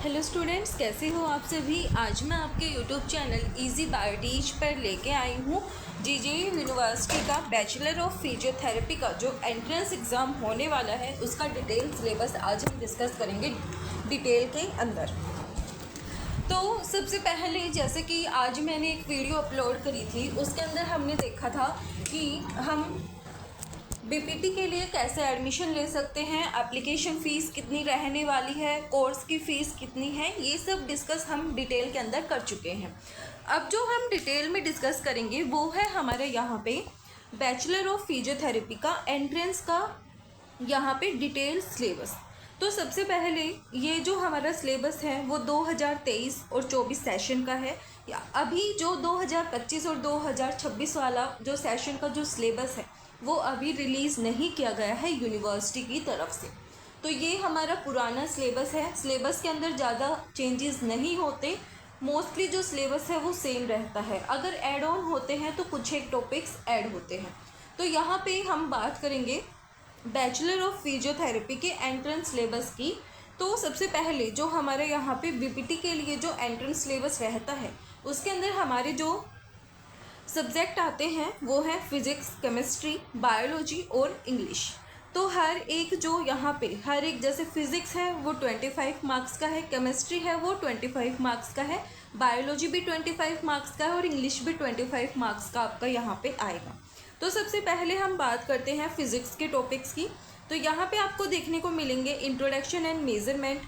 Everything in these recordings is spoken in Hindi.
हेलो स्टूडेंट्स, कैसे हो आप सभी। आज मैं आपके यूट्यूब चैनल इजी बायोटीच पर लेके आई हूँ जीजेयू यूनिवर्सिटी का बैचलर ऑफ फिजियोथेरेपी का जो एंट्रेंस एग्ज़ाम होने वाला है उसका डिटेल सिलेबस आज हम डिस्कस करेंगे डिटेल के अंदर। तो सबसे पहले जैसे कि आज मैंने एक वीडियो अपलोड करी थी, उसके अंदर हमने देखा था कि हम बीपीटी के लिए कैसे एडमिशन ले सकते हैं, एप्लीकेशन फ़ीस कितनी रहने वाली है, कोर्स की फ़ीस कितनी है, ये सब डिस्कस हम डिटेल के अंदर कर चुके हैं। अब जो हम डिटेल में डिस्कस करेंगे वो है हमारे यहाँ पे बैचलर ऑफ फिजियोथेरेपी का एंट्रेंस का यहाँ पे डिटेल सिलेबस। तो सबसे पहले ये जो हमारा सिलेबस है वो 2023 और 24 सेशन का है। अभी जो 2025 और 2026 वाला जो सेशन का जो सिलेबस है वो अभी रिलीज़ नहीं किया गया है यूनिवर्सिटी की तरफ से। तो ये हमारा पुराना सिलेबस है। सिलेबस के अंदर ज़्यादा चेंजेस नहीं होते, मोस्टली जो सिलेबस है वो सेम रहता है। अगर ऐड ऑन होते हैं तो कुछ एक टॉपिक्स ऐड होते हैं। तो यहाँ पे हम बात करेंगे बैचलर ऑफ फिजियोथेरेपी के एंट्रेंस सिलेबस की। तो सबसे पहले जो हमारे यहाँ पे बीपीटी के लिए जो एंट्रेंस सिलेबस रहता है उसके अंदर हमारे जो सब्जेक्ट आते हैं वो है फिज़िक्स, केमिस्ट्री, बायोलॉजी और इंग्लिश। तो हर एक जो यहाँ पे हर एक जैसे फिज़िक्स है वो 25 मार्क्स का है, केमिस्ट्री है वो 25 मार्क्स का है, बायोलॉजी भी 25 मार्क्स का है और इंग्लिश भी 25 मार्क्स का आपका यहाँ पे आएगा। तो सबसे पहले हम बात करते हैं फिज़िक्स के टॉपिक्स की। तो यहाँ पे आपको देखने को मिलेंगे introduction and measurement,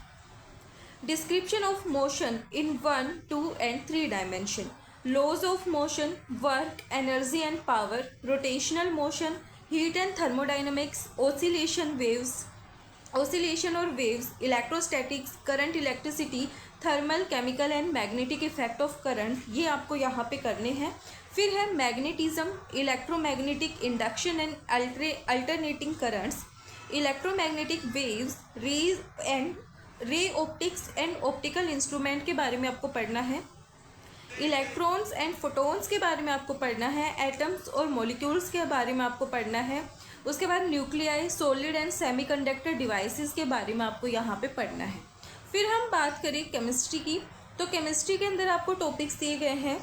description of motion in 1, 2 and 3 dimension, laws of motion, work, energy and power, rotational motion, heat and thermodynamics, oscillation or waves, electrostatics, current, electricity, thermal, chemical and magnetic effect of current, ये आपको यहाँ पे करने हैं। फिर है magnetism, electromagnetic induction and alternating currents, electromagnetic waves, ray optics and optical instrument के बारे में आपको पढ़ना है। इलेक्ट्रॉन्स एंड फोटॉन्स के बारे में आपको पढ़ना है। एटम्स और मॉलिक्यूल्स के बारे में आपको पढ़ना है। उसके बाद nuclei, solid and semiconductor devices के बारे में आपको यहाँ पे पढ़ना है। फिर हम बात करें केमिस्ट्री की। तो केमिस्ट्री के अंदर आपको टॉपिक्स दिए गए हैं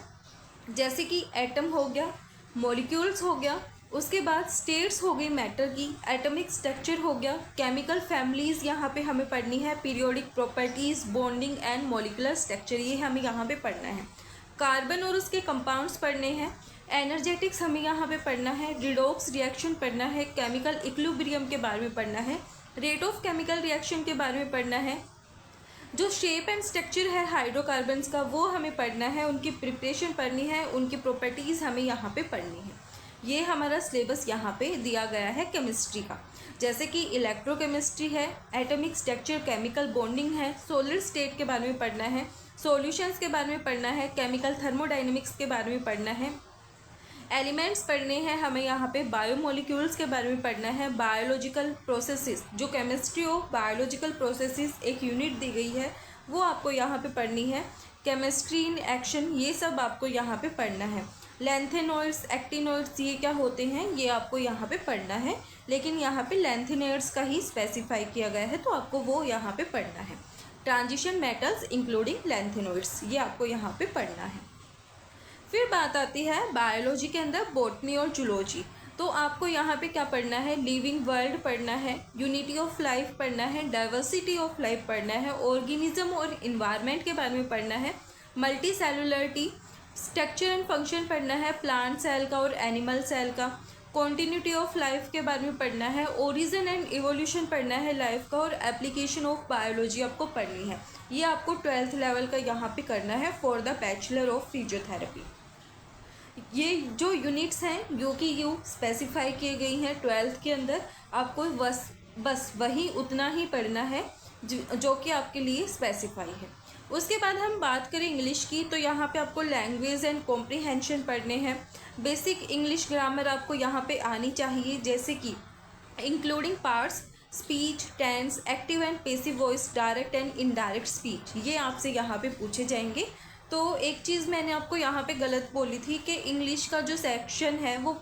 जैसे कि एटम हो गया, मॉलिक्यूल्स हो गया, उसके बाद स्टेट्स हो गई मैटर की, एटॉमिक स्ट्रक्चर हो गया, केमिकल फैमिलीज़ यहाँ पे हमें पढ़नी है, periodic properties, bonding and molecular structure ये हमें यहाँ पे पढ़ना है। कार्बन और उसके कंपाउंड्स पढ़ने हैं, एनर्जेटिक्स हमें यहाँ पे पढ़ना है, रिडॉक्स रिएक्शन पढ़ना है, केमिकल इक्विलिब्रियम के बारे में पढ़ना है, रेट ऑफ केमिकल रिएक्शन के बारे में पढ़ना है, जो शेप एंड स्ट्रक्चर है हाइड्रोकार्बन्स का वो हमें पढ़ना है, उनकी प्रिपरेशन पढ़नी है, उनकी प्रॉपर्टीज़ हमें यहाँ पे पढ़नी है। ये हमारा सिलेबस यहाँ पे दिया गया है केमिस्ट्री का। जैसे कि इलेक्ट्रोकेमिस्ट्री है, एटॉमिक स्ट्रक्चर, केमिकल बॉन्डिंग है, सॉलिड स्टेट के बारे में पढ़ना है, सॉल्यूशंस के बारे में पढ़ना है, केमिकल थर्मोडाइनमिक्स के बारे में पढ़ना है, एलिमेंट्स पढ़ने हैं हमें यहाँ पे, बायोमोलिक्यूल्स के बारे में पढ़ना है, बायोलॉजिकल प्रोसेसेस, जो केमिस्ट्री ऑफ बायोलॉजिकल प्रोसेसेस एक यूनिट दी गई है वो आपको यहाँ पे पढ़नी है, केमिस्ट्री इन एक्शन ये सब आपको यहाँ पे पढ़ना है। लेंथेनॉइड्स, एक्टिनॉइड्स ये क्या होते हैं ये आपको यहाँ पे पढ़ना है, लेकिन यहाँ पे लेंथेनॉइड्स का ही स्पेसिफाई किया गया है तो आपको वो यहाँ पे पढ़ना है। ट्रांजिशन मेटल्स इंक्लूडिंग लेंथेनॉइड्स ये आपको यहाँ पे पढ़ना है। फिर बात आती है बायोलॉजी के अंदर बॉटनी और जूलॉजी। तो आपको यहाँ पे क्या पढ़ना है, लिविंग वर्ल्ड पढ़ना है, यूनिटी ऑफ लाइफ पढ़ना है, डाइवर्सिटी ऑफ लाइफ पढ़ना है, ऑर्गेनिज्म और इन्वायरमेंट के बारे में पढ़ना है, multi cellularity, structure and function पढ़ना है, प्लांट सेल का और एनिमल सेल का, कॉन्टीन्यूटी ऑफ लाइफ के बारे में पढ़ना है, ओरिजिन एंड इवोल्यूशन पढ़ना है लाइफ का, और एप्लीकेशन ऑफ बायोलॉजी आपको पढ़नी है। ये आपको 12th लेवल का यहाँ पे करना है for the bachelor of physiotherapy. ये जो यूनिट्स हैं जो कि यू स्पेसिफाई किए गई हैं 12th के अंदर, आपको बस वही उतना ही पढ़ना है जो कि आपके लिए स्पेसिफाई है। उसके बाद हम बात करें इंग्लिश की। तो यहाँ पे आपको लैंग्वेज एंड कॉम्प्रिहेंशन पढ़ने हैं। बेसिक इंग्लिश ग्रामर आपको यहाँ पे आनी चाहिए, जैसे कि including parts, speech, tense, active and passive voice, direct and indirect speech, ये आपसे यहाँ पे पूछे जाएंगे। तो एक चीज़ मैंने आपको यहाँ पे गलत बोली थी कि इंग्लिश का जो सेक्शन है वो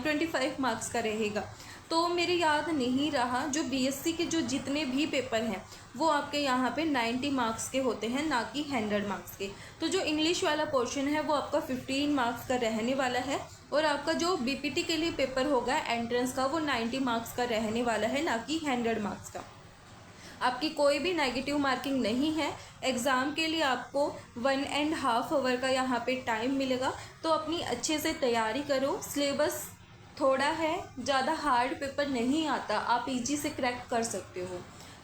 25 मार्क्स का रहेगा। तो मेरे याद नहीं रहा, जो बीएससी के जो जितने भी पेपर हैं वो आपके यहाँ पे 90 मार्क्स के होते हैं, ना कि 100 मार्क्स के। तो जो इंग्लिश वाला पोर्शन है वो आपका 15 मार्क्स का रहने वाला है, और आपका जो बीपीटी के लिए पेपर होगा एंट्रेंस का वो 90 मार्क्स का रहने वाला है, ना कि 100 मार्क्स का। आपकी कोई भी नेगेटिव मार्किंग नहीं है। एग्ज़ाम के लिए आपको 1.5 आवर का यहाँ पे टाइम मिलेगा, तो अपनी अच्छे से तैयारी करो। सिलेबस थोड़ा है, ज़्यादा हार्ड पेपर नहीं आता, आप इजी से क्रैक कर सकते हो।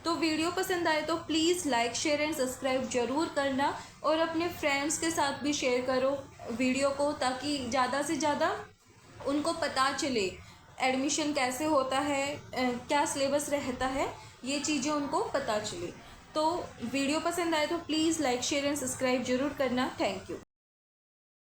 तो वीडियो पसंद आए तो please like share and subscribe ज़रूर करना, और अपने फ्रेंड्स के साथ भी शेयर करो वीडियो को, ताकि ज़्यादा से ज़्यादा उनको पता चले एडमिशन कैसे होता है, क्या सिलेबस रहता है, ये चीज़ें उनको पता चले। तो वीडियो पसंद आए तो please like share and subscribe ज़रूर करना। Thank you.